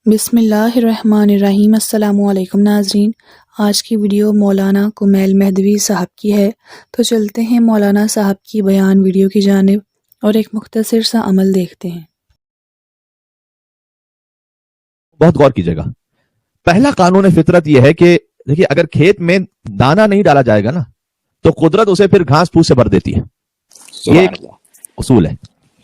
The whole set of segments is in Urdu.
بسم اللہ الرحمن الرحیم۔ السلام علیکم ناظرین، آج کی ویڈیو مولانا کمیل مہدوی صاحب کی ہے، تو چلتے ہیں مولانا صاحب کی بیان ویڈیو کی جانب اور ایک مختصر سا عمل دیکھتے ہیں۔ بہت غور کیجئے گا۔ پہلا قانون فطرت یہ ہے کہ دیکھیے، اگر کھیت میں دانا نہیں ڈالا جائے گا نا تو قدرت اسے پھر گھاس پھوس سے بھر دیتی ہے، یہ ایک اصول ہے۔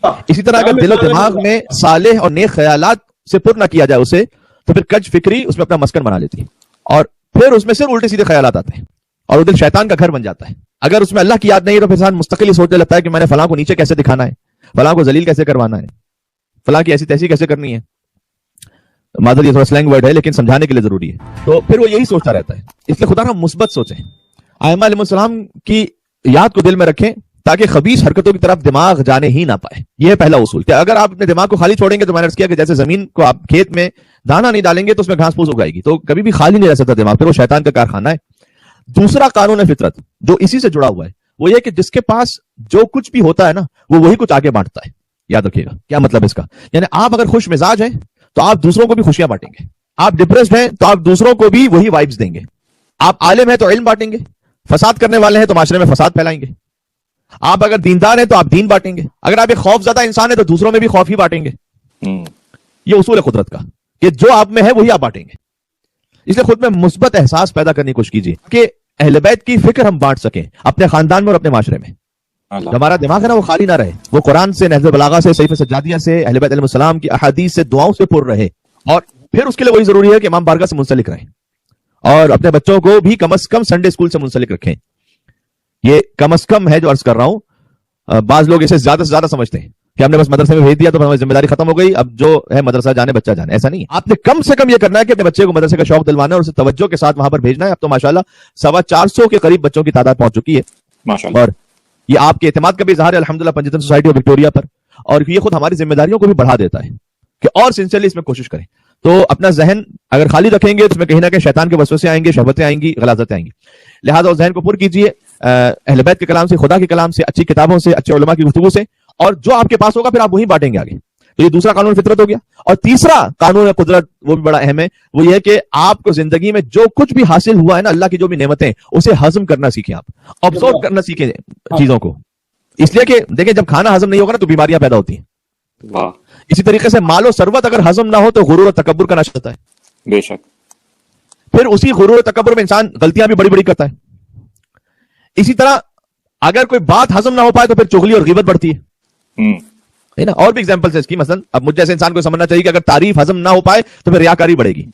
اسی طرح اگر دل و دماغ میں صالح اور نیک خیالات سے پر نہ کیا جائے اسے، تو پھر کج فکری اس میں اپنا مسکن بنا لیتی ہے اور پھر اس میں صرف الٹے سیدھے خیالات آتے ہیں اور وہ دل شیطان کا گھر بن جاتا ہے۔ اگر اس میں اللہ کی یاد نہیں ہے تو پھر انسان مستقل ہی سوچنے لگتا ہے کہ میں نے فلاں کو نیچے کیسے دکھانا ہے، فلاں کو ذلیل کیسے کروانا ہے، فلاں کی ایسی تیسی کیسے کرنی ہے۔ معذرت، یہ تھوڑا سلینگ ورڈ ہے لیکن سمجھانے کے لیے ضروری ہے۔ تو پھر وہ یہی سوچتا رہتا ہے۔ اس لیے خدا ہم مثبت سوچیں، ائمہ علیہ السلام کی یاد کو دل میں رکھیں تاکہ خبیث حرکتوں کی طرف دماغ جانے ہی نہ پائے۔ یہ ہے پہلا اصول کہ اگر آپ اپنے دماغ کو خالی چھوڑیں گے تو میں نے عرض کیا کہ جیسے زمین کو آپ کھیت میں دانا نہیں ڈالیں گے تو اس میں گھاس پھوس اگائے گی، تو کبھی بھی خالی نہیں رہ سکتا دماغ، پھر وہ شیطان کا کارخانہ ہے۔ دوسرا قانون فطرت جو اسی سے جڑا ہوا ہے وہ یہ کہ جس کے پاس جو کچھ بھی ہوتا ہے نا وہ وہی کچھ آگے بانٹتا ہے۔ یاد رکھیے گا کیا مطلب اس کا، یعنی آپ اگر خوش مزاج ہیں تو آپ دوسروں کو بھی خوشیاں بانٹیں گے، آپ ڈپریسڈ ہیں تو آپ دوسروں کو بھی وہی وائبز دیں گے، آپ عالم ہیں تو علم بانٹیں گے، فساد کرنے والے ہیں تو معاشرے میں فساد پھیلائیں گے، آپ اگر دیندار ہیں تو آپ دین بانٹیں گے، اگر آپ ایک خوف زدہ انسان ہیں تو دوسروں میں بھی خوف ہی بانٹیں گے۔ یہ اصول ہے قدرت کا کہ جو آپ میں ہے وہی آپ بانٹیں گے۔ اس لیے خود میں مثبت احساس پیدا کرنے کی کوشش کیجیے کہ اہل بیت کی فکر ہم بانٹ سکیں اپنے خاندان میں اور اپنے معاشرے میں۔ ہمارا دماغ ہے نا وہ خالی نہ رہے، وہ قرآن سے، نہج البلاغہ سے، صحیفہ سجادیہ سے، اہل بیت علیہ السلام کی احادیث سے، دعاؤں سے پر رہے۔ اور پھر اس کے لیے وہی ضروری ہے کہ امام بارگاہ سے منسلک رہیں اور اپنے بچوں کو بھی کم از کم سنڈے اسکول سے منسلک رکھیں۔ یہ کم از کم ہے جو عرض کر رہا ہوں، بعض لوگ اسے زیادہ سے زیادہ سمجھتے ہیں کہ ہم نے بس مدرسے میں بھیج دیا تو ہماری ذمہ داری ختم ہو گئی، اب جو ہے مدرسہ جانے بچہ جانے، ایسا نہیں۔ آپ نے کم سے کم یہ کرنا ہے کہ اپنے بچے کو مدرسے کا شوق دلوانا ہے اور اسے توجہ کے ساتھ وہاں پر بھیجنا ہے۔ اب تو ماشاءاللہ 450 کے قریب بچوں کی تعداد پہنچ چکی ہے ماشاءاللہ، اور یہ آپ کے اعتماد کا بھی اظہار ہے الحمدللہ پنجتن سوسائٹی آف وکٹوریا پر، اور یہ خود ہماری ذمہ داریوں کو بھی بڑھا دیتا ہے کہ اور سنسیئرلی اس میں کوشش کریں۔ تو اپنا ذہن اگر خالی رکھیں گے تو اس میں کہیں نہ کہیں شیطان کے وسوسے آئیں گے، شہوتیں آئیں گی، غلاظتیں آئیں گی۔ لہٰذا اس ذہن کو پر کیجیے اہل بیت کے کلام سے، خدا کے کلام سے، اچھی کتابوں سے، اچھے علماء کی گفتگو سے، اور جو آپ کے پاس ہوگا پھر آپ وہی بانٹیں گے آگے۔ تو یہ دوسرا قانون فطرت ہو گیا۔ اور تیسرا قانون قدرت وہ بھی بڑا اہم ہے، وہ یہ کہ آپ کو زندگی میں جو کچھ بھی حاصل ہوا ہے نا، اللہ کی جو بھی نعمتیں، اسے ہضم کرنا سیکھیں، آپ آبزرو کرنا سیکھیں چیزوں کو۔ اس لیے کہ دیکھیں جب کھانا ہضم نہیں ہوگا نا تو بیماریاں پیدا ہوتی ہیں۔ اسی طریقے سے مال و ثروت اگر ہضم نہ ہو تو غرور و تکبر کا نشہ ہوتا ہے، بے شک۔ پھر اسی غرور و تکبر میں انسان غلطیاں بھی بڑی بڑی کرتا ہے۔ اسی طرح اگر کوئی بات ہضم نہ ہو پائے تو پھر چغلی اور غیبت بڑھتی ہے نا۔ اور بھی ایگزامپلس ہیں اس کی، مثلا اب مجھ جیسے انسان کو سمجھنا چاہیے کہ اگر تعریف ہضم نہ ہو پائے تو پھر ریاکاری بڑھے گی۔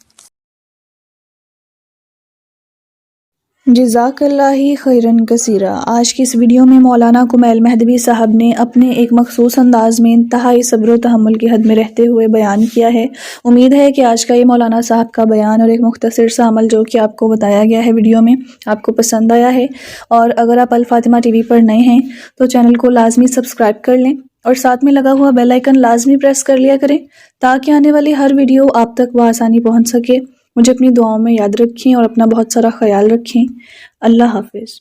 جزاک اللہ خیرن کثیرہ۔ آج کی اس ویڈیو میں مولانا کمیل مہدوی صاحب نے اپنے ایک مخصوص انداز میں انتہائی صبر و تحمل کی حد میں رہتے ہوئے بیان کیا ہے۔ امید ہے کہ آج کا یہ مولانا صاحب کا بیان اور ایک مختصر سا عمل جو کہ آپ کو بتایا گیا ہے ویڈیو میں، آپ کو پسند آیا ہے۔ اور اگر آپ الفاطمہ ٹی وی پر نئے ہیں تو چینل کو لازمی سبسکرائب کر لیں اور ساتھ میں لگا ہوا بیل آئیکن لازمی پریس کر لیا کریں تاکہ آنے والی ہر ویڈیو آپ تک بآسانی پہنچ سکے۔ مجھے اپنی دعاؤں میں یاد رکھیں اور اپنا بہت سارا خیال رکھیں۔ اللہ حافظ۔